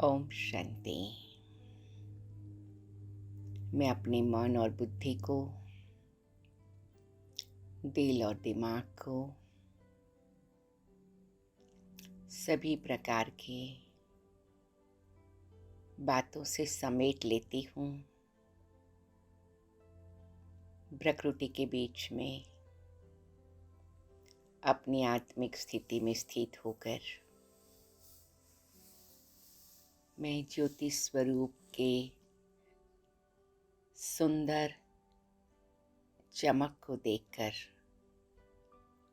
ओम शांति। मैं अपने मन और बुद्धि को, दिल और दिमाग को सभी प्रकार के बातों से समेट लेती हूँ। प्रकृति के बीच में अपनी आत्मिक स्थिति में स्थित होकर मैं ज्योति स्वरूप के सुंदर चमक को देखकर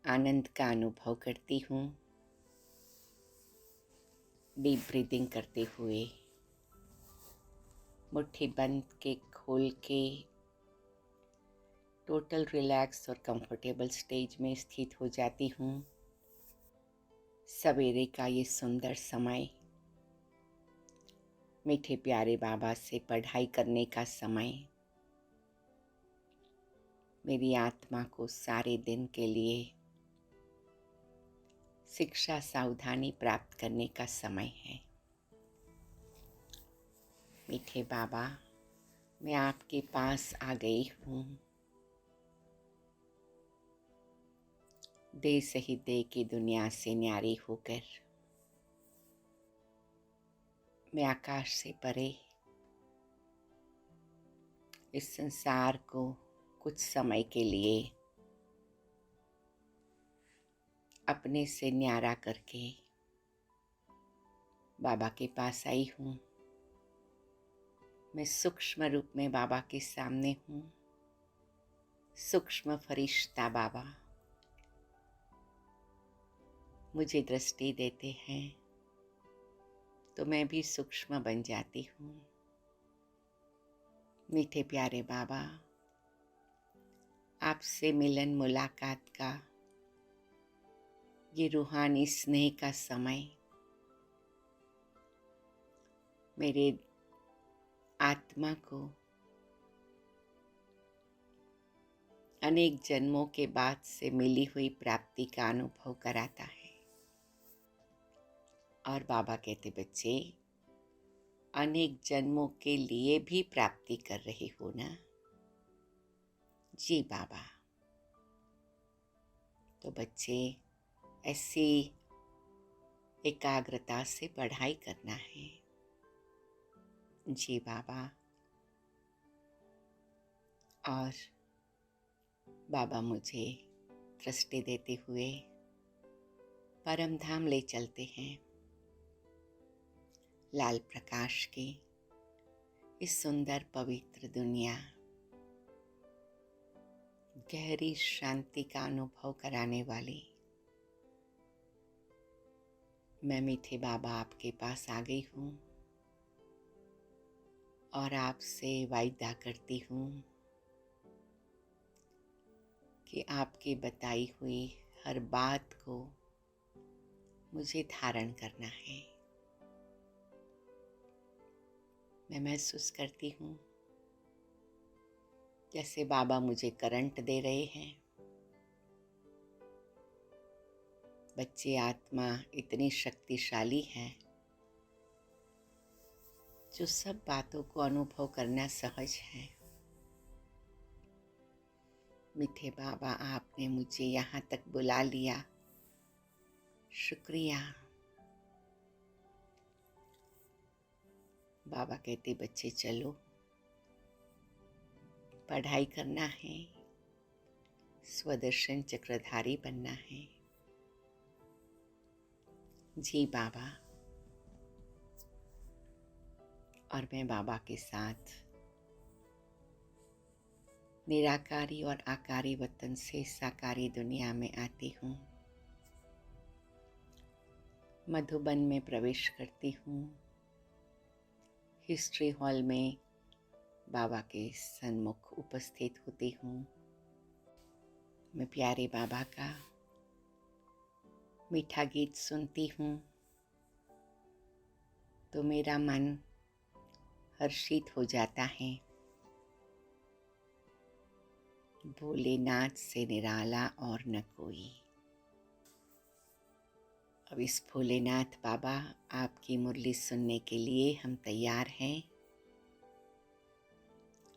आनंद का अनुभव करती हूँ। डीप ब्रीदिंग करते हुए मुट्ठी बंद के खोल के टोटल रिलैक्स और कंफर्टेबल स्टेज में स्थित हो जाती हूँ। सवेरे का ये सुंदर समय मीठे प्यारे बाबा से पढ़ाई करने का समय, मेरी आत्मा को सारे दिन के लिए शिक्षा सावधानी प्राप्त करने का समय है। मीठे बाबा, मैं आपके पास आ गई हूँ। देह सही देह की दुनिया से न्यारी होकर मैं आकाश से परे इस संसार को कुछ समय के लिए अपने से न्यारा करके बाबा के पास आई हूँ। मैं सूक्ष्म रूप में बाबा के सामने हूँ। सूक्ष्म फरिश्ता बाबा मुझे दृष्टि देते हैं तो मैं भी सूक्ष्म बन जाती हूँ। मीठे प्यारे बाबा, आपसे मिलन मुलाकात का ये रूहानी स्नेह का समय मेरे आत्मा को अनेक जन्मों के बाद से मिली हुई प्राप्ति का अनुभव कराता है। और बाबा कहते, बच्चे अनेक जन्मों के लिए भी प्राप्ति कर रहे हो ना? जी बाबा। तो बच्चे ऐसी एकाग्रता से पढ़ाई करना है। जी बाबा। और बाबा मुझे दृष्टि देते हुए परम धाम ले चलते हैं। लाल प्रकाश की इस सुंदर पवित्र दुनिया, गहरी शांति का अनुभव कराने वाली मैं मीठे बाबा आपके पास आ गई हूँ और आपसे वायदा करती हूँ कि आपकी बताई हुई हर बात को मुझे धारण करना है। मैं महसूस करती हूँ जैसे बाबा मुझे करंट दे रहे हैं। बच्चे, आत्मा इतनी शक्तिशाली है जो सब बातों को अनुभव करना सहज है। मीठे बाबा, आपने मुझे यहाँ तक बुला लिया, शुक्रिया। बाबा कहते, बच्चे चलो, पढ़ाई करना है, स्वदर्शन चक्रधारी बनना है। जी बाबा। और मैं बाबा के साथ निराकारी और आकारी वतन से साकारी दुनिया में आती हूँ। मधुबन में प्रवेश करती हूँ। हिस्ट्री हॉल में बाबा के सन्मुख उपस्थित होती हूँ। मैं प्यारे बाबा का मीठा गीत सुनती हूँ तो मेरा मन हर्षित हो जाता है। भोलेनाथ से निराला और न कोई। अब इस भोलेनाथ बाबा आपकी मुरली सुनने के लिए हम तैयार हैं।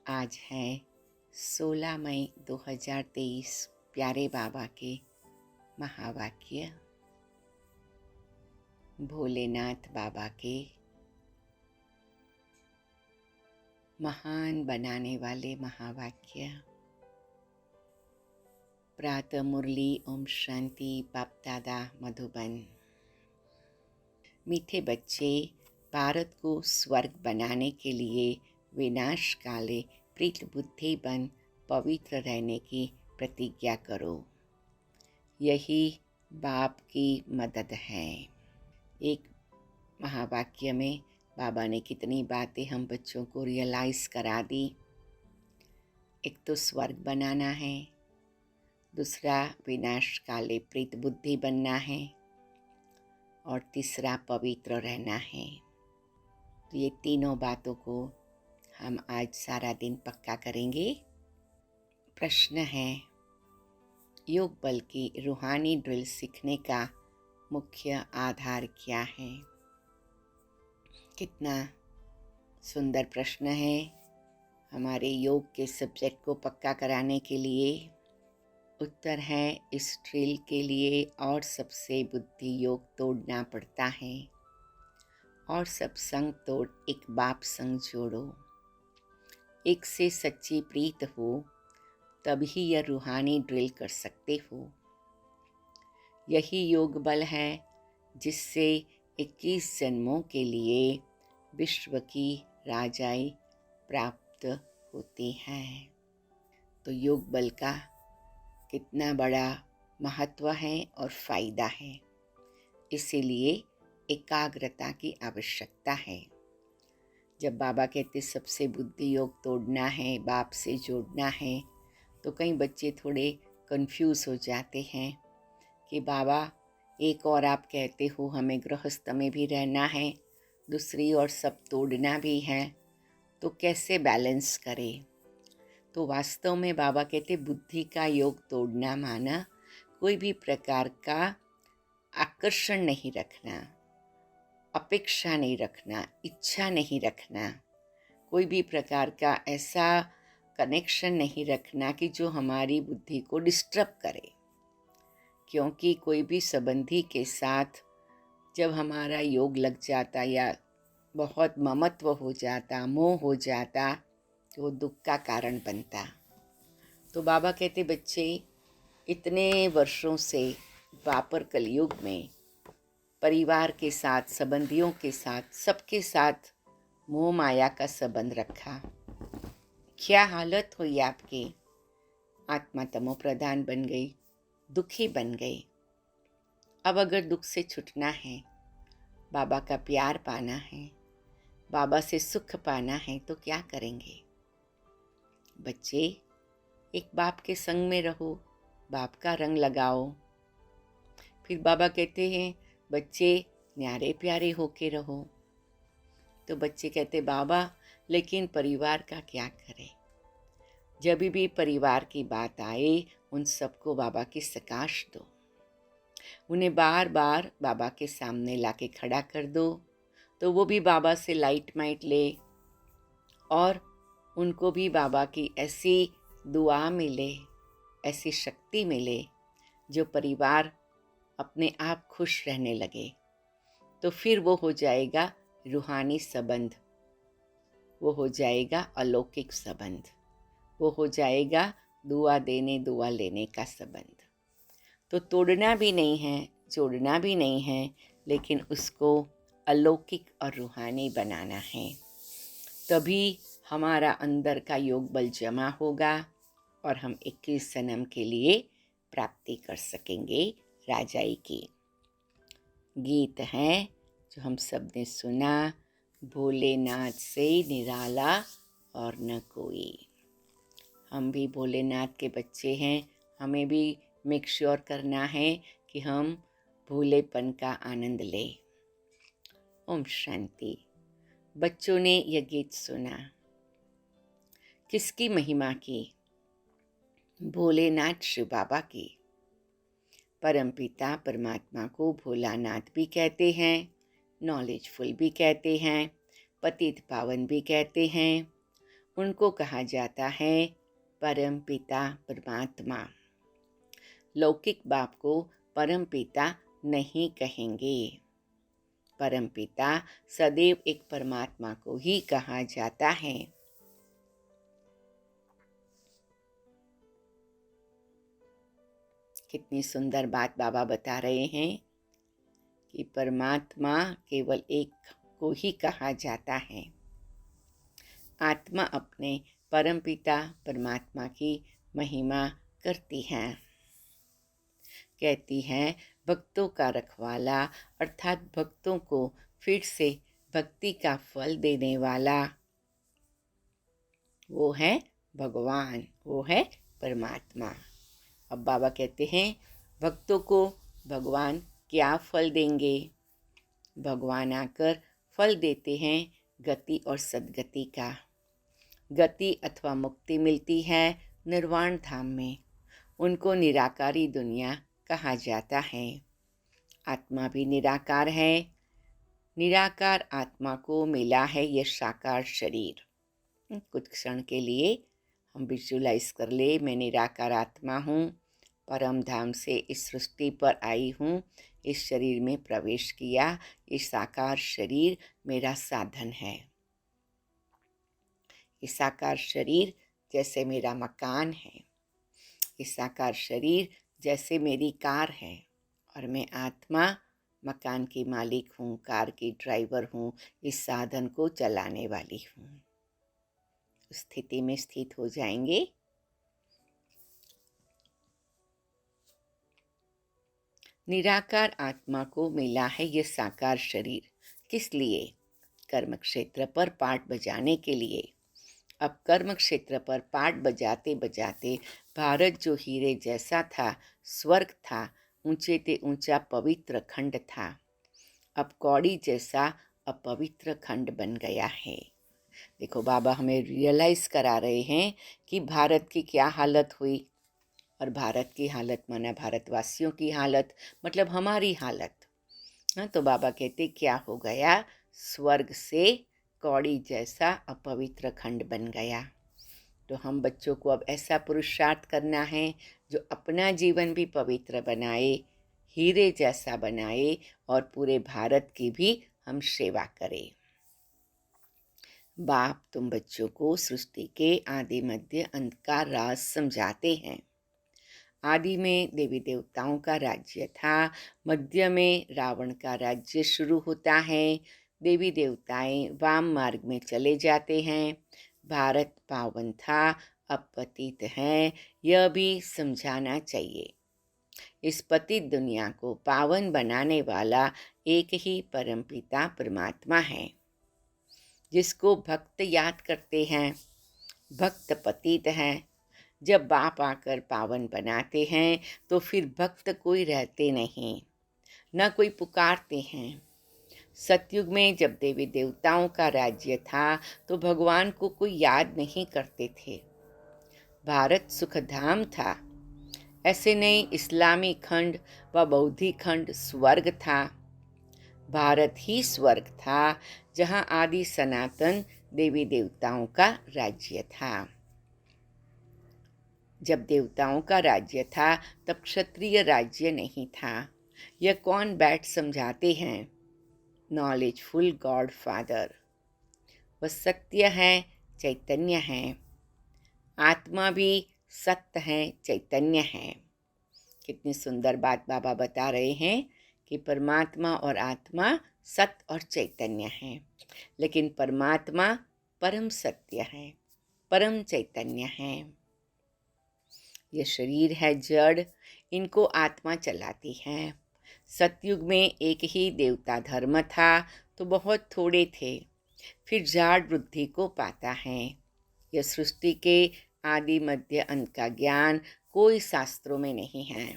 आज है 16 मई 2023। प्यारे बाबा के महावाक्य, भोलेनाथ बाबा के महान बनाने वाले महावाक्य। प्रातः मुरली ओम शांति बाप दादा मधुबन। मीठे बच्चे, भारत को स्वर्ग बनाने के लिए विनाश काले प्रीत बुद्धि बन पवित्र रहने की प्रतिज्ञा करो। यही बाप की मदद है। एक महावाक्य में बाबा ने कितनी बातें हम बच्चों को रियलाइज़ करा दी। एक तो स्वर्ग बनाना है, दूसरा विनाश काले प्रीत बुद्धि बनना है, और तीसरा पवित्र रहना है। तो ये तीनों बातों को हम आज सारा दिन पक्का करेंगे। प्रश्न है, योग बल की रूहानी ड्रिल सीखने का मुख्य आधार क्या है? कितना सुंदर प्रश्न है हमारे योग के सब्जेक्ट को पक्का कराने के लिए। उत्तर है, इस ड्रिल के लिए और सबसे बुद्धि योग तोड़ना पड़ता है, और सब संग तोड़ एक बाप संग जोड़ो। एक से सच्ची प्रीत हो तभी यह रूहानी ड्रिल कर सकते हो। यही योग बल है जिससे 21 जन्मों के लिए विश्व की राजाई प्राप्त होती है। तो योग बल का कितना बड़ा महत्व है और फायदा है, इसीलिए एकाग्रता की आवश्यकता है। जब बाबा कहते सबसे बुद्धि योग तोड़ना है, बाप से जोड़ना है, तो कई बच्चे थोड़े कंफ्यूज हो जाते हैं कि बाबा एक और आप कहते हो हमें गृहस्थ में भी रहना है, दूसरी और सब तोड़ना भी है, तो कैसे बैलेंस करें? तो वास्तव में बाबा कहते बुद्धि का योग तोड़ना माना कोई भी प्रकार का आकर्षण नहीं रखना, अपेक्षा नहीं रखना, इच्छा नहीं रखना, कोई भी प्रकार का ऐसा कनेक्शन नहीं रखना कि जो हमारी बुद्धि को डिस्टर्ब करे। क्योंकि कोई भी संबंधी के साथ जब हमारा योग लग जाता या बहुत ममत्व हो जाता, मोह हो जाता, तो वो दुख का कारण बनता। तो बाबा कहते बच्चे इतने वर्षों से द्वापर कलयुग में परिवार के साथ, संबंधियों के साथ, सबके साथ मोह माया का संबंध रखा। क्या हालत हुई आपकी? आत्मा तमो प्रधान बन गई, दुखी बन गई। अब अगर दुख से छूटना है, बाबा का प्यार पाना है, बाबा से सुख पाना है, तो क्या करेंगे? बच्चे एक बाप के संग में रहो, बाप का रंग लगाओ। फिर बाबा कहते हैं बच्चे न्यारे प्यारे होके रहो। तो बच्चे कहते बाबा लेकिन परिवार का क्या करें? जब भी परिवार की बात आए उन सबको बाबा की सकाश दो, उन्हें बार बार बाबा के सामने लाके खड़ा कर दो, तो वो भी बाबा से लाइट माइट ले, और उनको भी बाबा की ऐसी दुआ मिले, ऐसी शक्ति मिले, जो परिवार अपने आप खुश रहने लगे। तो फिर वो हो जाएगा रूहानी संबंध, वो हो जाएगा अलौकिक संबंध, वो हो जाएगा दुआ देने दुआ लेने का संबंध। तो तोड़ना भी नहीं है, जोड़ना भी नहीं है, लेकिन उसको अलौकिक और रूहानी बनाना है। तभी हमारा अंदर का योग बल जमा होगा और हम 21 जन्म के लिए प्राप्ति कर सकेंगे राजाई की। गीत है जो हम सब ने सुना, भोलेनाथ से निराला और न कोई। हम भी भोलेनाथ के बच्चे हैं, हमें भी मेक श्योर करना है कि हम भोलेपन का आनंद लें। ओम शांति। बच्चों ने यह गीत सुना, किसकी महिमा की? भोलेनाथ शिव बाबा की। परमपिता परमात्मा को भोलानाथ भी कहते हैं, नॉलेजफुल भी कहते हैं, पतित पावन भी कहते हैं। उनको कहा जाता है परमपिता परमात्मा। लौकिक बाप को परमपिता नहीं कहेंगे। परमपिता सदैव एक परमात्मा को ही कहा जाता है। कितनी सुंदर बात बाबा बता रहे हैं कि परमात्मा केवल एक को ही कहा जाता है। आत्मा अपने परमपिता परमात्मा की महिमा करती है, कहती है भक्तों का रखवाला, अर्थात भक्तों को फिर से भक्ति का फल देने वाला वो है भगवान, वो है परमात्मा। अब बाबा कहते हैं भक्तों को भगवान क्या फल देंगे? भगवान आकर फल देते हैं गति और सद्गति का। गति अथवा मुक्ति मिलती है निर्वाण धाम में। उनको निराकारी दुनिया कहा जाता है। आत्मा भी निराकार है। निराकार आत्मा को मिला है यह साकार शरीर। कुछ क्षण के लिए हम विजुलाइज कर ले, मैं निराकार आत्मा हूँ, परम धाम से इस सृष्टि पर आई हूँ, इस शरीर में प्रवेश किया। इस साकार शरीर मेरा साधन है। इस साकार शरीर जैसे मेरा मकान है, इस साकार शरीर जैसे मेरी कार है, और मैं आत्मा मकान की मालिक हूँ, कार की ड्राइवर हूँ, इस साधन को चलाने वाली हूँ। स्थिति में स्थित हो जाएंगे। निराकार आत्मा को मिला है यह साकार शरीर। किस लिए? कर्म क्षेत्र पर पाठ बजाने के लिए। अब कर्म क्षेत्र पर पाठ बजाते बजाते भारत जो हीरे जैसा था, स्वर्ग था, ऊंचे ते ऊंचा पवित्र खंड था, अब कौड़ी जैसा अपवित्र खंड बन गया है। देखो बाबा हमें रियलाइज करा रहे हैं कि भारत की क्या हालत हुई, और भारत की हालत माना भारतवासियों की हालत, मतलब हमारी हालत। हाँ, तो बाबा कहते क्या हो गया? स्वर्ग से कौड़ी जैसा अपवित्र खंड बन गया। तो हम बच्चों को अब ऐसा पुरुषार्थ करना है जो अपना जीवन भी पवित्र बनाए, हीरे जैसा बनाए, और पूरे भारत की भी हम सेवा करें। बाप तुम बच्चों को सृष्टि के आदि मध्य अंत का राज समझाते हैं। आदि में देवी देवताओं का राज्य था, मध्य में रावण का राज्य शुरू होता है। देवी देवताएं वाम मार्ग में चले जाते हैं। भारत पावन था, अब पतित है, यह भी समझाना चाहिए। इस पतित दुनिया को पावन बनाने वाला एक ही परमपिता परमात्मा है, जिसको भक्त याद करते हैं। भक्त पतित हैं। जब बाप आकर पावन बनाते हैं तो फिर भक्त कोई रहते नहीं, न कोई पुकारते हैं। सतयुग में जब देवी देवताओं का राज्य था तो भगवान को कोई याद नहीं करते थे। भारत सुखधाम था। ऐसे नहीं इस्लामी खंड व बौद्धि खंड स्वर्ग था। भारत ही स्वर्ग था जहाँ आदि सनातन देवी देवताओं का राज्य था। जब देवताओं का राज्य था तब क्षत्रिय राज्य नहीं था। यह कौन बैठ समझाते हैं? Knowledgeful God father. वह सत्य है, चैतन्य है। आत्मा भी सत्य है, चैतन्य है। कितनी सुंदर बात बाबा बता रहे हैं कि परमात्मा और आत्मा सत्य और चैतन्य है, लेकिन परमात्मा परम सत्य है, परम चैतन्य है। यह शरीर है जड़, इनको आत्मा चलाती है। सतयुग में एक ही देवता धर्म था तो बहुत थोड़े थे, फिर जाड़ वृद्धि को पाता है। यह सृष्टि के आदि मध्य अंत का ज्ञान कोई शास्त्रों में नहीं है,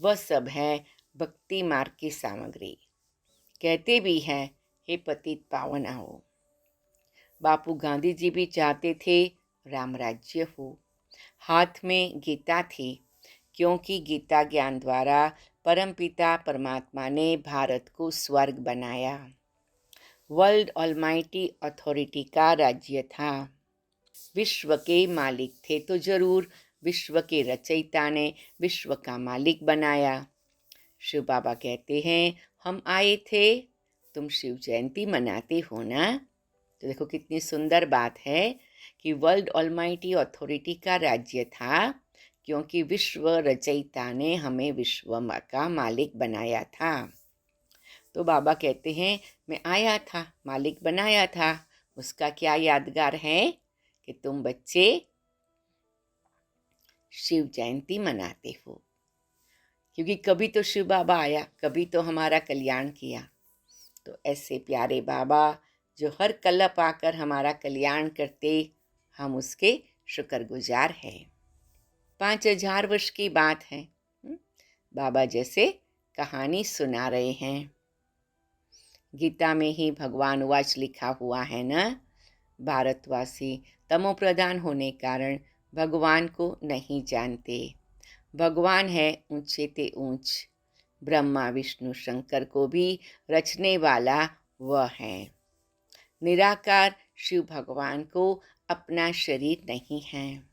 वह सब है भक्ति मार्ग की सामग्री। कहते भी हैं हे पतित पावन आओ। बापू गांधी जी भी चाहते थे राम राज्य हो। हाथ में गीता थी, क्योंकि गीता ज्ञान द्वारा परमपिता परमात्मा ने भारत को स्वर्ग बनाया। वर्ल्ड ऑलमाइटी अथॉरिटी का राज्य था। विश्व के मालिक थे तो जरूर विश्व के रचयिता ने विश्व का मालिक बनाया। शिव बाबा कहते हैं, हम आए थे, तुम शिव जयंती मनाते हो ना। तो देखो कितनी सुंदर बात है कि वर्ल्ड ऑलमाइटी अथॉरिटी का राज्य था क्योंकि विश्व रचयिता ने हमें विश्व का मालिक बनाया था। तो बाबा कहते हैं, मैं आया था, मालिक बनाया था। उसका क्या यादगार है कि तुम बच्चे शिव जयंती मनाते हो, क्योंकि कभी तो शिव बाबा आया, कभी तो हमारा कल्याण किया। तो ऐसे प्यारे बाबा जो हर कलप आकर हमारा कल्याण करते, हम उसके शुक्रगुजार हैं। 5000 वर्ष की बात है। बाबा जैसे कहानी सुना रहे हैं। गीता में ही भगवान वाच लिखा हुआ है ना, भारतवासी तमोप्रधान होने कारण भगवान को नहीं जानते। भगवान है ऊंचे ते ऊंच, ब्रह्मा विष्णु शंकर को भी रचने वाला वह है। निराकार शिव भगवान को अपना शरीर नहीं है।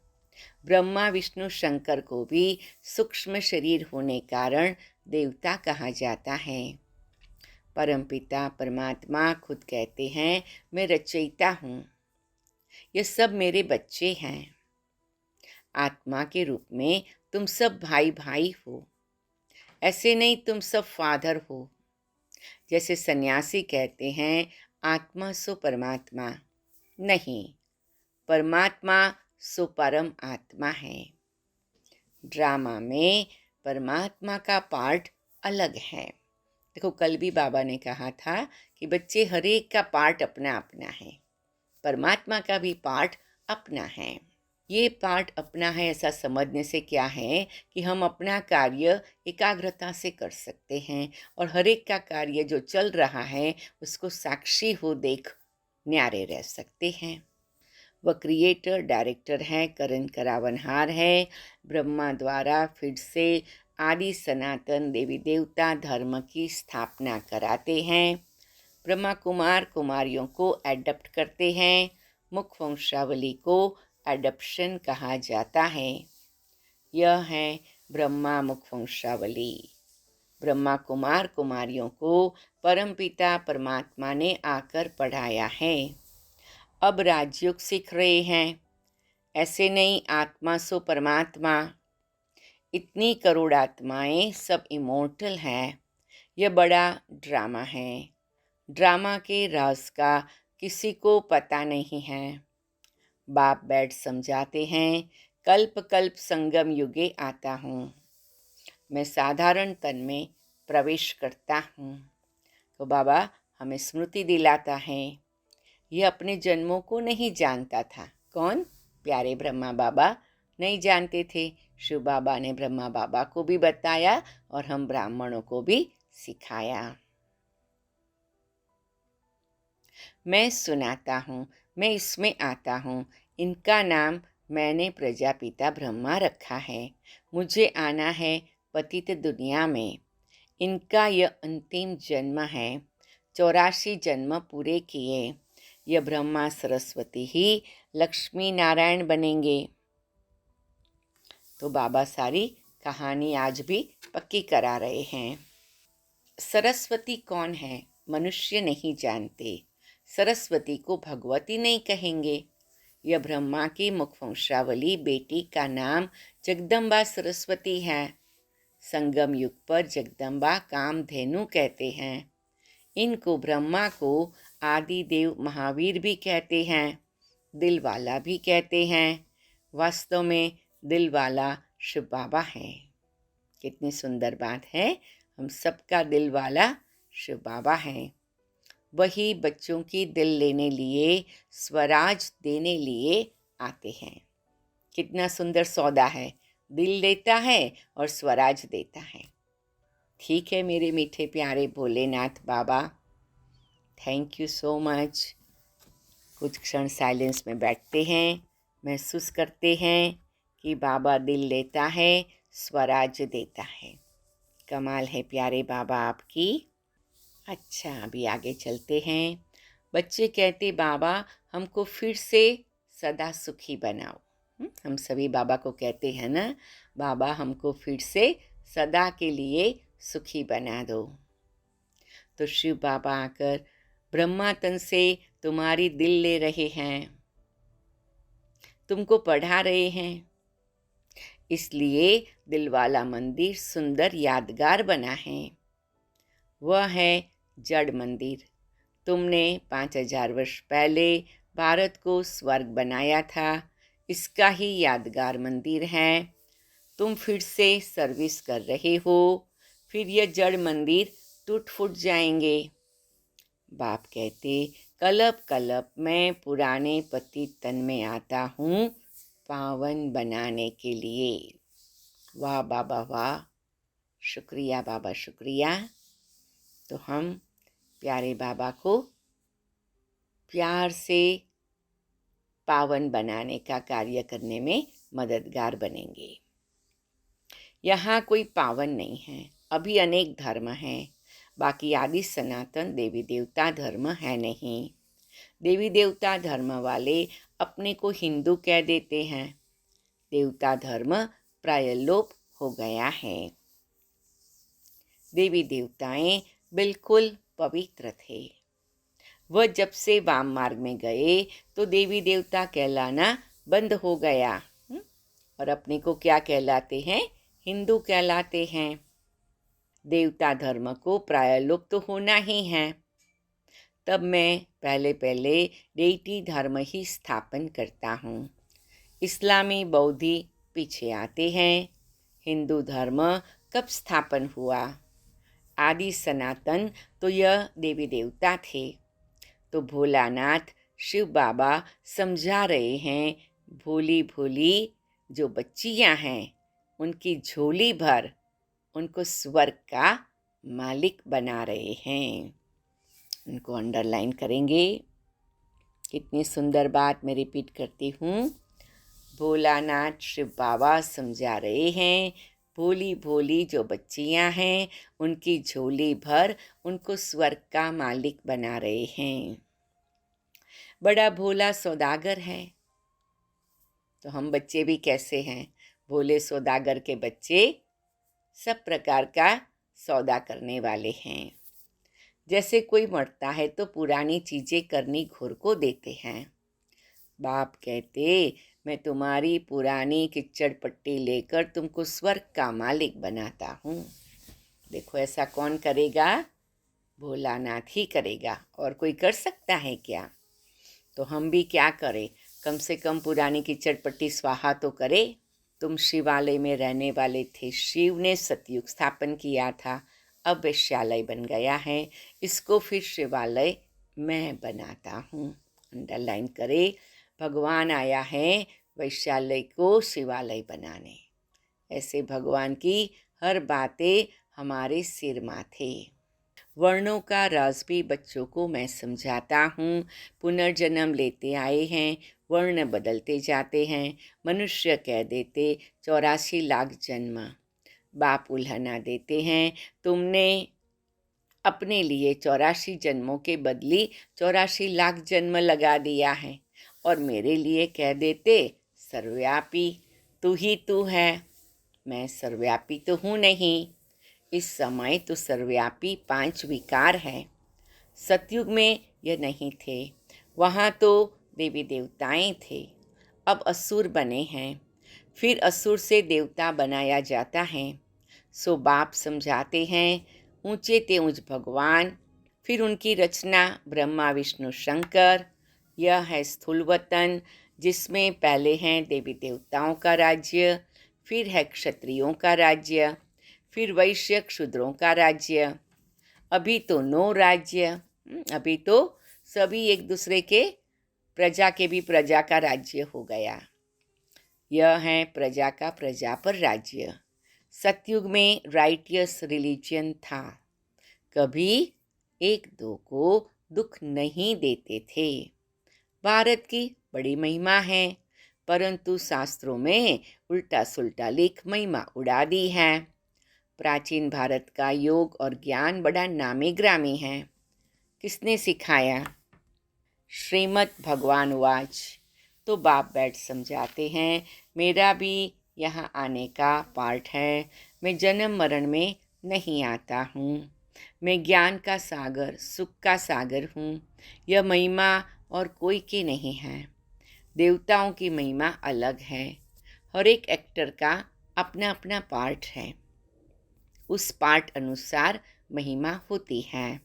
ब्रह्मा विष्णु शंकर को भी सूक्ष्म शरीर होने कारण देवता कहा जाता है। परमपिता परमात्मा खुद कहते हैं, मैं रचयिता हूँ, ये सब मेरे बच्चे हैं। आत्मा के रूप में तुम सब भाई भाई हो, ऐसे नहीं तुम सब फादर हो। जैसे सन्यासी कहते हैं, आत्मा सो परमात्मा, नहीं, परमात्मा सो परम आत्मा है। ड्रामा में परमात्मा का पार्ट अलग है। देखो कल भी बाबा ने कहा था कि बच्चे हर एक का पार्ट अपना अपना है, परमात्मा का भी पार्ट अपना है। ये पार्ट अपना है ऐसा समझने से क्या है कि हम अपना कार्य एकाग्रता से कर सकते हैं और हर एक का कार्य जो चल रहा है उसको साक्षी हो देख न्यारे रह सकते हैं। वह क्रिएटर डायरेक्टर है, करण करावनहार है। ब्रह्मा द्वारा फिर से आदि सनातन देवी देवता धर्म की स्थापना कराते हैं। ब्रह्मा कुमार कुमारियों को एडप्ट करते हैं। मुख वंशावली को एडप्शन कहा जाता है। यह है ब्रह्मा मुख वंशावली। ब्रह्मा कुमार कुमारियों को परमपिता परमात्मा ने आकर पढ़ाया है। अब राजयोग सीख रहे हैं। ऐसे नहीं आत्मा सो परमात्मा, इतनी करोड़ आत्माएं सब इमोर्टल हैं। यह बड़ा ड्रामा है। ड्रामा के राज का किसी को पता नहीं है। बाप बैठ समझाते हैं, कल्प कल्प संगम युगे आता हूँ, मैं साधारण तन में प्रवेश करता हूँ। तो बाबा हमें स्मृति दिलाता है, यह अपने जन्मों को नहीं जानता था। कौन? प्यारे ब्रह्मा बाबा नहीं जानते थे। शिव बाबा ने ब्रह्मा बाबा को भी बताया और हम ब्राह्मणों को भी सिखाया। मैं सुनाता हूँ, मैं इसमें आता हूँ, इनका नाम मैंने प्रजापिता ब्रह्मा रखा है। मुझे आना है पतित दुनिया में। इनका यह अंतिम जन्म है। 84 जन्म पूरे किए। यह ब्रह्मा सरस्वती ही लक्ष्मी नारायण बनेंगे। तो बाबा सारी कहानी आज भी पक्की करा रहे हैं। सरस्वती कौन है? मनुष्य नहीं जानते। सरस्वती को भगवती नहीं कहेंगे। यह ब्रह्मा की मुखवंशावली बेटी का नाम जगदम्बा सरस्वती है। संगम युग पर जगदम्बा कामधेनु कहते हैं। इनको ब्रह्मा को आदि देव महावीर भी कहते हैं, दिल वाला भी कहते हैं। वास्तव में दिल वाला शिव बाबा है। कितनी सुंदर बात है, हम सबका दिल वाला शिव बाबा है। वही बच्चों की दिल लेने लिए, स्वराज देने लिए आते हैं। कितना सुंदर सौदा है, दिल देता है और स्वराज देता है। ठीक है मेरे मीठे प्यारे भोलेनाथ बाबा, थैंक यू सो मच। कुछ क्षण साइलेंस में बैठते हैं, महसूस करते हैं कि बाबा दिल लेता है, स्वराज्य देता है। कमाल है प्यारे बाबा आपकी। अच्छा, अभी आगे चलते हैं। बच्चे कहते बाबा हमको फिर से सदा सुखी बनाओ। हम सभी बाबा को कहते हैं ना, बाबा हमको फिर से सदा के लिए सुखी बना दो। तो शिव बाबा आकर ब्रह्मा तन से तुम्हारी दिल ले रहे हैं, तुमको पढ़ा रहे हैं। इसलिए दिलवाला मंदिर सुंदर यादगार बना है। वह है जड़ मंदिर। तुमने 5000 वर्ष पहले भारत को स्वर्ग बनाया था, इसका ही यादगार मंदिर है। तुम फिर से सर्विस कर रहे हो, फिर यह जड़ मंदिर टूट फूट जाएंगे। बाप कहते कलप कलप मैं पुराने पतित तन में आता हूँ पावन बनाने के लिए। वाह बाबा वाह, शुक्रिया बाबा शुक्रिया। तो हम प्यारे बाबा को प्यार से पावन बनाने का कार्य करने में मददगार बनेंगे। यहाँ कोई पावन नहीं है, अभी अनेक धर्म हैं, बाकी आदि सनातन देवी देवता धर्म है नहीं। देवी देवता धर्म वाले अपने को हिंदू कह देते हैं। देवता धर्म प्राय लोप हो गया है। देवी देवताएं बिल्कुल पवित्र थे। वह जब से वाम मार्ग में गए तो देवी देवता कहलाना बंद हो गया। और अपने को क्या कहलाते हैं? हिंदू कहलाते हैं। देवता धर्म को प्राय लुप्त तो होना ही है। तब मैं पहले पहले डेटी धर्म ही स्थापन करता हूँ। इस्लामी बौद्धि पीछे आते हैं। हिंदू धर्म कब स्थापन हुआ? आदि सनातन तो यह देवी देवता थे। तो भोलानाथ शिव बाबा समझा रहे हैं, भोली भोली जो बच्चियां हैं उनकी झोली भर उनको स्वर्ग का मालिक बना रहे हैं। उनको अंडरलाइन करेंगे। कितनी सुंदर बात मैं रिपीट करती हूँ। भोलानाथ शिव बाबा समझा रहे हैं, भोली भोली जो बच्चियां हैं उनकी झोली भर उनको स्वर्ग का मालिक बना रहे हैं। बड़ा भोला सौदागर है। तो हम बच्चे भी कैसे हैं? भोले सौदागर के बच्चे सब प्रकार का सौदा करने वाले हैं। जैसे कोई मरता है तो पुरानी चीज़ें करनी घोर को देते हैं। बाप कहते मैं तुम्हारी पुरानी किच्चड़ पट्टी लेकर तुमको स्वर्ग का मालिक बनाता हूँ। देखो ऐसा कौन करेगा? भोलानाथ ही करेगा, और कोई कर सकता है क्या? तो हम भी क्या करें, कम से कम पुरानी कीचड़ पट्टी स्वाहा तो करें। तुम शिवालय में रहने वाले थे, शिव ने सतयुग स्थापन किया था, अब वैश्यालय बन गया है, इसको फिर शिवालय मैं बनाता हूँ। अंडरलाइन करे, भगवान आया है वैश्यालय को शिवालय बनाने। ऐसे भगवान की हर बातें हमारे सिर माथे। वर्णों का राज भी बच्चों को मैं समझाता हूँ। पुनर्जन्म लेते आए हैं, वर्ण बदलते जाते हैं। मनुष्य कह देते 84 लाख जन्म। बाप उल्हना देते हैं, तुमने अपने लिए 84 जन्मों के बदली 84 लाख जन्म लगा दिया है। और मेरे लिए कह देते सर्वव्यापी, तू ही तू है। मैं सर्वव्यापी तो हूँ नहीं। इस समय तो सर्वव्यापी 5 विकार हैं। सतयुग में यह नहीं थे, वहाँ तो देवी देवताएं थे। अब असुर बने हैं, फिर असुर से देवता बनाया जाता है। सो बाप समझाते हैं, ऊंचे ते ऊंच भगवान, फिर उनकी रचना ब्रह्मा विष्णु शंकर। यह है स्थूल वतन, जिसमें पहले हैं देवी देवताओं का राज्य, फिर है क्षत्रियों का राज्य, फिर वैश्य क्षुद्रों का राज्य। अभी तो 9 राज्य। अभी तो सभी एक दूसरे के प्रजा के भी प्रजा का राज्य हो गया। यह है प्रजा का प्रजा पर राज्य। सतयुग में राइटियस रिलीजन था, कभी एक दो को दुख नहीं देते थे। भारत की बड़ी महिमा है, परंतु शास्त्रों में उल्टा सुल्टा लिख महिमा उड़ा दी है। प्राचीन भारत का योग और ज्ञान बड़ा नामी ग्रामी है। किसने सिखाया? श्रीमद् भगवान वाच। तो बाप बैठ समझाते हैं, मेरा भी यहाँ आने का पार्ट है। मैं जन्म मरण में नहीं आता हूँ। मैं ज्ञान का सागर, सुख का सागर हूँ। यह महिमा और कोई की नहीं है। देवताओं की महिमा अलग है। हर एक एक्टर का अपना अपना पार्ट है। उस पार्ट अनुसार महिमा होती है।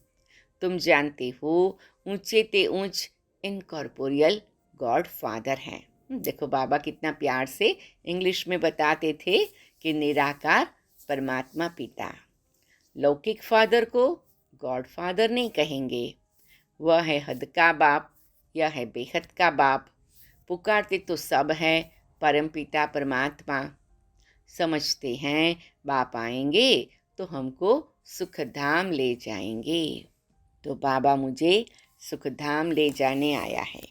तुम जानते हो, ऊंचे ते ऊंच इनकॉर्पोरियल गॉड फादर हैं। देखो बाबा कितना प्यार से इंग्लिश में बताते थे कि निराकार परमात्मा पिता। लौकिक फादर को गॉड फादर नहीं कहेंगे। वह है हद का बाप, यह है बेहद का बाप। पुकारते तो सब है परमपिता परमात्मा। समझते हैं बाप आएंगे तो हमको सुखधाम ले जाएंगे। तो बाबा मुझे सुखधाम ले जाने आया है।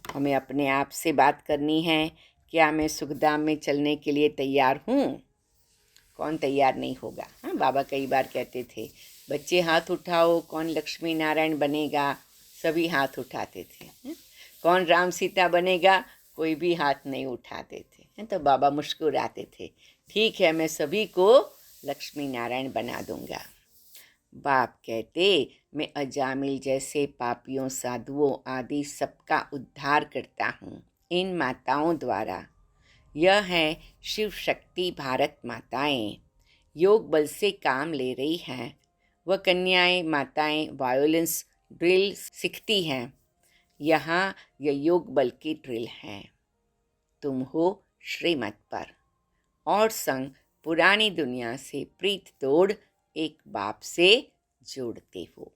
हमें अपने आप से बात करनी है, क्या मैं सुखधाम में चलने के लिए तैयार हूँ? कौन तैयार नहीं होगा? हाँ, बाबा कई बार कहते थे, बच्चे हाथ उठाओ, कौन लक्ष्मी नारायण बनेगा? सभी हाथ उठाते थे। कौन राम सीता बनेगा? कोई भी हाथ नहीं उठाते थे। तो बाबा मुस्कुराते थे, ठीक है, मैं सभी को लक्ष्मी नारायण बना दूंगा। बाप कहते, मैं अजामिल जैसे पापियों, साधुओं आदि सबका उद्धार करता हूँ इन माताओं द्वारा। यह है शिव शक्ति भारत माताएं। योग बल से काम ले रही हैं। वह कन्याएं माताएं वायोलेंस ड्रिल सीखती हैं। यहाँ यह योग बल की ड्रिल है। तुम हो श्रीमत पर और संग पुरानी दुनिया से प्रीत तोड़ एक बाप से जोड़ते हो।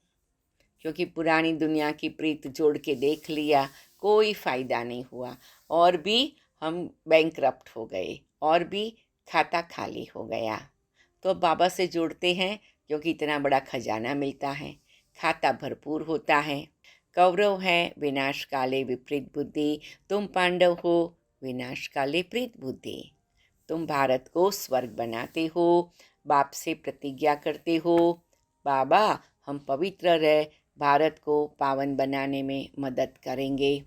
क्योंकि पुरानी दुनिया की प्रीत जोड़ के देख लिया, कोई फ़ायदा नहीं हुआ, और भी हम बैंकरप्ट हो गए, और भी खाता खाली हो गया। तो अब बाबा से जोड़ते हैं, क्योंकि इतना बड़ा खजाना मिलता है, खाता भरपूर होता है। कौरव है विनाश काले विपरीत बुद्धि, तुम पांडव हो विनाश काले प्रीत बुद्धि। तुम भारत को स्वर्ग बनाते हो, बाप से प्रतिज्ञा करते हो, बाबा हम पवित्र रह भारत को पावन बनाने में मदद करेंगे।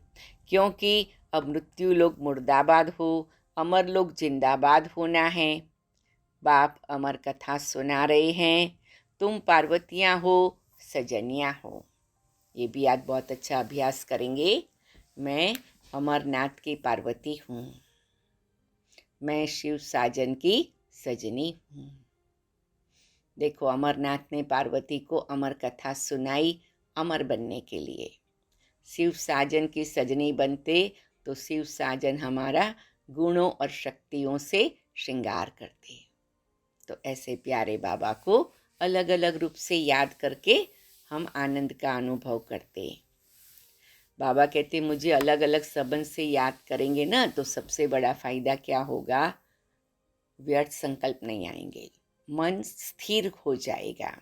क्योंकि अब मृत्यु लोग मुर्दाबाद हो, अमर लोग जिंदाबाद होना है। बाप अमर कथा सुना रहे हैं। तुम पार्वतियाँ हो, सजनियाँ हो। ये भी आज बहुत अच्छा अभ्यास करेंगे। मैं अमरनाथ की पार्वती हूँ। मैं शिव साजन की सजनी हूँ। देखो, अमरनाथ ने पार्वती को अमर कथा सुनाई अमर बनने के लिए। शिव साजन की सजनी बनते तो शिव साजन हमारा गुणों और शक्तियों से श्रृंगार करते। तो ऐसे प्यारे बाबा को अलग अलग रूप से याद करके हम आनंद का अनुभव करते। बाबा कहते, मुझे अलग अलग संबंध से याद करेंगे ना, तो सबसे बड़ा फायदा क्या होगा? व्यर्थ संकल्प नहीं आएंगे, मन स्थिर हो जाएगा।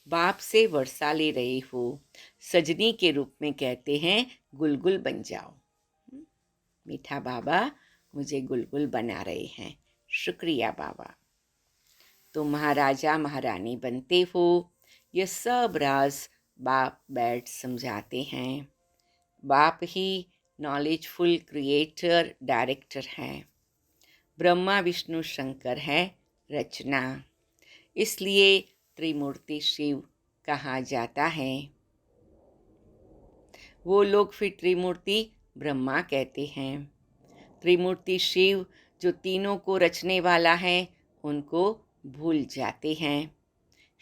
बाप से वर्षा ले रही हो, सजनी के रूप में कहते हैं गुलगुल बन जाओ। मीठा बाबा मुझे गुलगुल बना रहे हैं, शुक्रिया बाबा। तुम महाराजा महारानी बनते हो, यह सब राज बाप बैठ समझाते हैं। बाप ही नॉलेजफुल क्रिएटर डायरेक्टर हैं। ब्रह्मा विष्णु शंकर है रचना, इसलिए त्रिमूर्ति शिव कहा जाता है। वो लोग फिर त्रिमूर्ति ब्रह्मा कहते हैं। त्रिमूर्ति शिव जो तीनों को रचने वाला है, उनको भूल जाते हैं।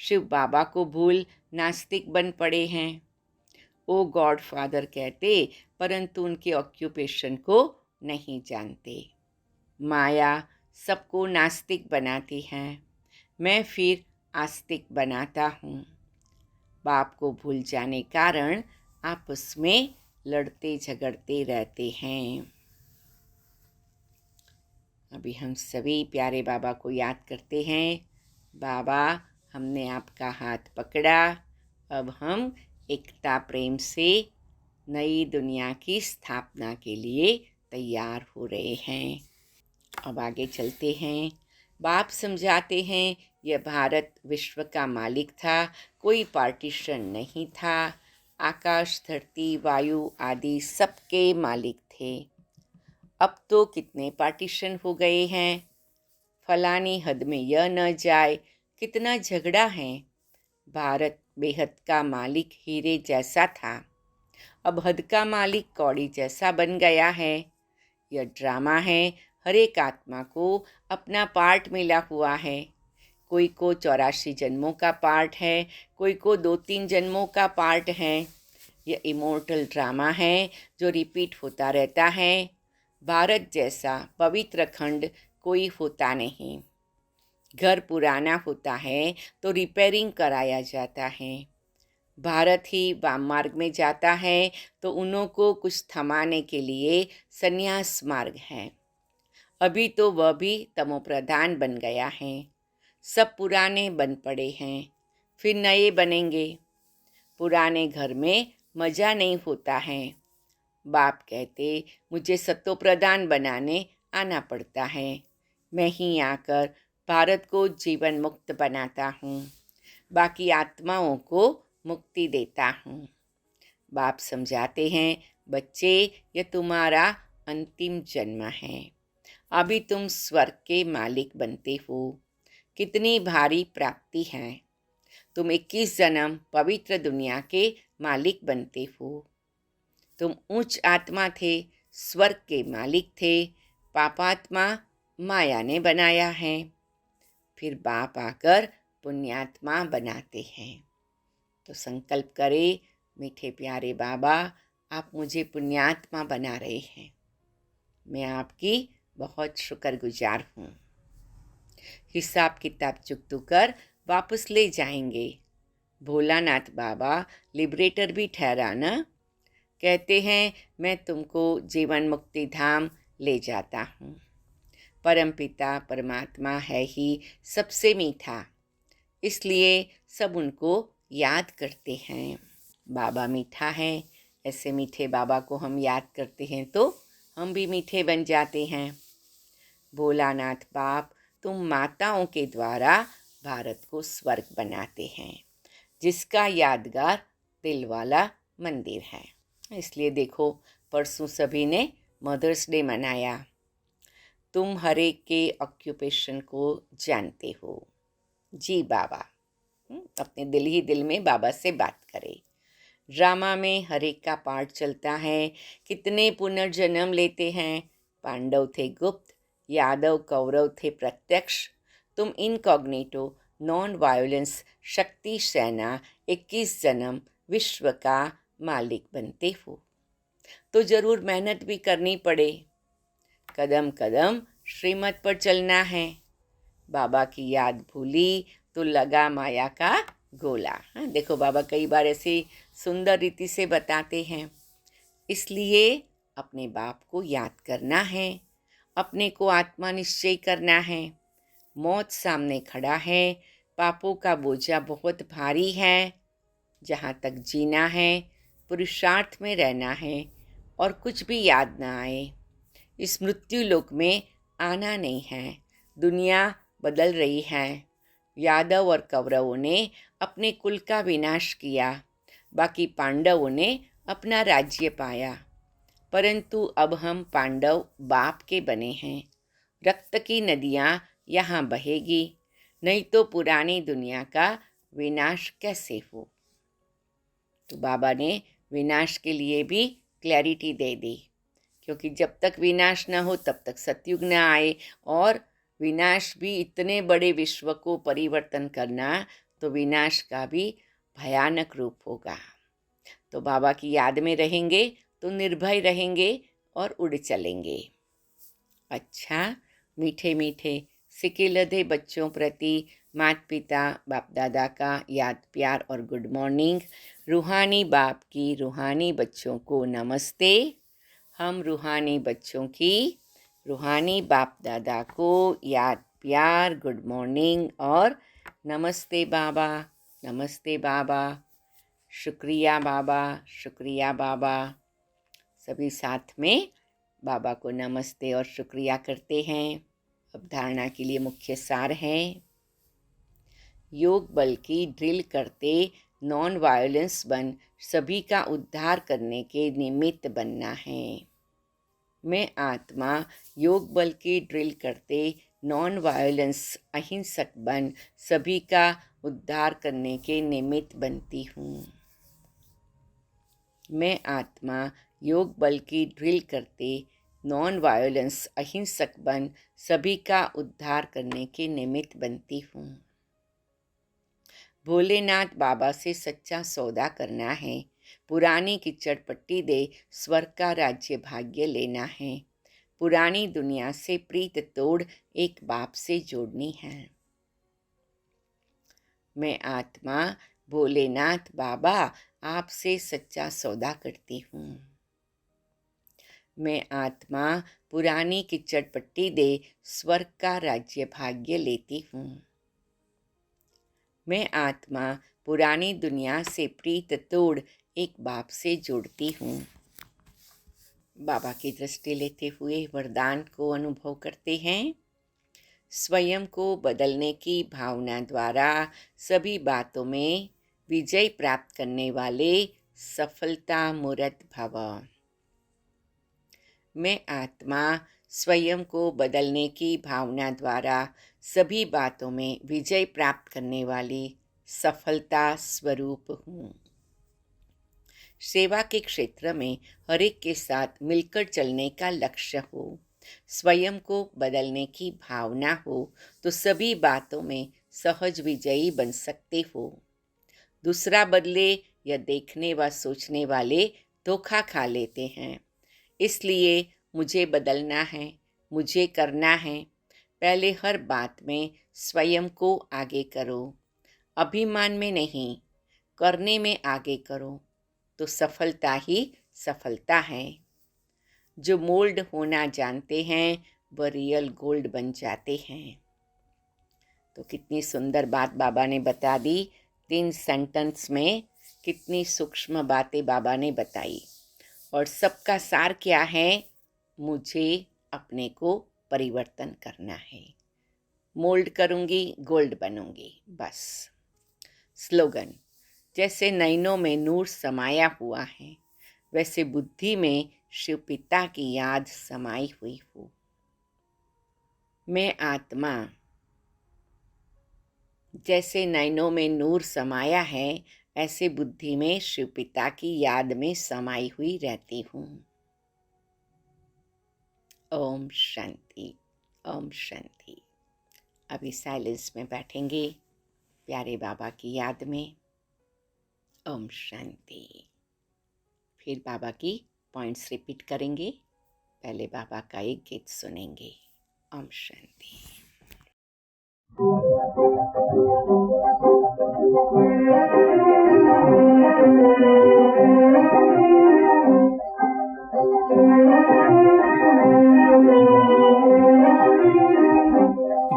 शिव बाबा को भूल नास्तिक बन पड़े हैं। ओ गॉड फादर कहते, परंतु उनके ऑक्यूपेशन को नहीं जानते। माया सबको नास्तिक बनाती है, मैं फिर आस्तिक बनाता हूँ। बाप को भूल जाने कारण आपस में लड़ते झगड़ते रहते हैं। अभी हम सभी प्यारे बाबा को याद करते हैं। बाबा, हमने आपका हाथ पकड़ा, अब हम एकता प्रेम से नई दुनिया की स्थापना के लिए तैयार हो रहे हैं। अब आगे चलते हैं। बाप समझाते हैं यह भारत विश्व का मालिक था, कोई पार्टीशन नहीं था। आकाश, धरती, वायु आदि सबके मालिक थे। अब तो कितने पार्टीशन हो गए हैं। फलानी हद में यह न जाए, कितना झगड़ा है। भारत बेहद का मालिक हीरे जैसा था, अब हद का मालिक कौड़ी जैसा बन गया है। यह ड्रामा है। हर एक आत्मा को अपना पार्ट मिला हुआ है। कोई को 84 जन्मों का पार्ट है, कोई को 2-3 जन्मों का पार्ट है। यह इमोर्टल ड्रामा है जो रिपीट होता रहता है। भारत जैसा पवित्र खंड कोई होता नहीं। घर पुराना होता है तो रिपेयरिंग कराया जाता है। भारत ही वाम मार्ग में जाता है तो उन्हों को कुछ थमाने के लिए संन्यास मार्ग है। अभी तो वह भी तमोप्रधान बन गया है। सब पुराने बन पड़े हैं, फिर नए बनेंगे। पुराने घर में मज़ा नहीं होता है। बाप कहते मुझे सत्वप्रधान बनाने आना पड़ता है। मैं ही आकर भारत को जीवन मुक्त बनाता हूँ, बाकी आत्माओं को मुक्ति देता हूँ। बाप समझाते हैं बच्चे, यह तुम्हारा अंतिम जन्म है। अभी तुम स्वर्ग के मालिक बनते हो। कितनी भारी प्राप्ति है। तुम 21 जन्म पवित्र दुनिया के मालिक बनते हो। तुम उच्च आत्मा थे, स्वर्ग के मालिक थे। पापात्मा माया ने बनाया है। फिर बाप आकर पुण्यात्मा बनाते हैं। तो संकल्प करें, मीठे प्यारे बाबा, आप मुझे पुण्यात्मा बना रहे हैं। मैं आपकी बहुत शुक्रगुजार हूँ। हिसाब किताब चुकतू कर वापस ले जाएंगे। भोलानाथ बाबा लिबरेटर भी ठहरा ना। कहते हैं मैं तुमको जीवन मुक्ति धाम ले जाता हूँ। परमपिता परमात्मा है ही सबसे मीठा, इसलिए सब उनको याद करते हैं। बाबा मीठा है, ऐसे मीठे बाबा को हम याद करते हैं तो हम भी मीठे बन जाते हैं। भोलानाथ बाप, तुम माताओं के द्वारा भारत को स्वर्ग बनाते हैं, जिसका यादगार दिल वाला मंदिर है। इसलिए देखो, परसों सभी ने मदर्स डे मनाया। तुम हर एक के ऑक्यूपेशन को जानते हो। जी बाबा, अपने दिल ही दिल में बाबा से बात करें। ड्रामा में हर एक का पार्ट चलता है। कितने पुनर्जन्म लेते हैं। पांडव थे गुप्त, यादव कौरव थे प्रत्यक्ष। तुम इनकॉग्निटो नॉन वायलेंस शक्ति सेना 21 जन्म विश्व का मालिक बनते हो। तो ज़रूर मेहनत भी करनी पड़े। कदम कदम श्रीमत पर चलना है। बाबा की याद भूली तो लगा माया का गोला। हाँ, देखो बाबा कई बार ऐसे सुंदर रीति से बताते हैं। इसलिए अपने बाप को याद करना है, अपने को आत्मा निश्चय करना है। मौत सामने खड़ा है, पापों का बोझा बहुत भारी है। जहाँ तक जीना है, पुरुषार्थ में रहना है और कुछ भी याद ना आए। इस मृत्यु लोक में आना नहीं है। दुनिया बदल रही है। यादव और कौरवों ने अपने कुल का विनाश किया, बाकी पांडवों ने अपना राज्य पाया। परंतु अब हम पांडव बाप के बने हैं। रक्त की नदियाँ यहाँ बहेगी, नहीं तो पुरानी दुनिया का विनाश कैसे हो। तो बाबा ने विनाश के लिए भी क्लैरिटी दे दी, क्योंकि जब तक विनाश न हो तब तक सतयुग न आए। और विनाश भी इतने बड़े विश्व को परिवर्तन करना, तो विनाश का भी भयानक रूप होगा। तो बाबा की याद में रहेंगे तो निर्भय रहेंगे और उड़ चलेंगे। अच्छा, मीठे मीठे सिके लधे बच्चों प्रति माता पिता बाप दादा का याद प्यार और गुड मॉर्निंग। रूहानी बाप की रूहानी बच्चों को नमस्ते। हम रूहानी बच्चों की रूहानी बाप दादा को याद प्यार गुड मॉर्निंग और नमस्ते बाबा, नमस्ते बाबा। शुक्रिया बाबा, शुक्रिया बाबा। सभी साथ में बाबा को नमस्ते और शुक्रिया करते हैं। अब धारणा के लिए मुख्य सार है, योग बल की ड्रिल करते नॉन वायलेंस बन सभी का उद्धार करने के निमित्त बनना है। मैं आत्मा योग बल की ड्रिल करते नॉन वायलेंस अहिंसक बन सभी का उद्धार करने के निमित्त बनती हूँ। मैं आत्मा योग बल की ड्रिल करते नॉन वायलेंस अहिंसक बन सभी का उद्धार करने के निमित्त बनती हूँ। भोलेनाथ बाबा से सच्चा सौदा करना है, पुरानी कीचड़ पट्टी दे स्वर्ग का राज्य भाग्य लेना है, पुरानी दुनिया से प्रीत तोड़ एक बाप से जोड़नी है। मैं आत्मा भोलेनाथ बाबा आपसे सच्चा सौदा करती हूँ। मैं आत्मा पुरानी कीचड़ पट्टी दे स्वर्ग का राज्य भाग्य लेती हूँ। मैं आत्मा पुरानी दुनिया से प्रीत तोड़ एक बाप से जोड़ती हूँ। बाबा की दृष्टि लेते हुए वरदान को अनुभव करते हैं। स्वयं को बदलने की भावना द्वारा सभी बातों में विजय प्राप्त करने वाले सफलता मूर्त भव। मैं आत्मा स्वयं को बदलने की भावना द्वारा सभी बातों में विजय प्राप्त करने वाली सफलता स्वरूप हूँ। सेवा के क्षेत्र में हर एक के साथ मिलकर चलने का लक्ष्य हो, स्वयं को बदलने की भावना हो तो सभी बातों में सहज विजयी बन सकते हो। दूसरा बदले या देखने व सोचने वाले धोखा खा लेते हैं। इसलिए मुझे बदलना है, मुझे करना है। पहले हर बात में स्वयं को आगे करो, अभिमान में नहीं, करने में आगे करो तो सफलता ही सफलता है। जो मोल्ड होना जानते हैं वह रियल गोल्ड बन जाते हैं। तो कितनी सुंदर बात बाबा ने बता दी। 3 सेंटेंस में कितनी सूक्ष्म बातें बाबा ने बताई और सबका सार क्या है, मुझे अपने को परिवर्तन करना है। मोल्ड करूँगी, गोल्ड बनूँगी, बस। स्लोगन, जैसे नैनों में नूर समाया हुआ है वैसे बुद्धि में शिव पिता की याद समाई हुई हो। मैं आत्मा जैसे नैनों में नूर समाया है ऐसे बुद्धि में शिव पिता की याद में समाई हुई रहती हूँ। ओम शांति, ओम शांति। अभी साइलेंस में बैठेंगे प्यारे बाबा की याद में। ओम शांति। फिर बाबा की पॉइंट्स रिपीट करेंगे। पहले बाबा का एक गीत सुनेंगे। ओम शांति।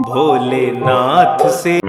भोलेनाथ से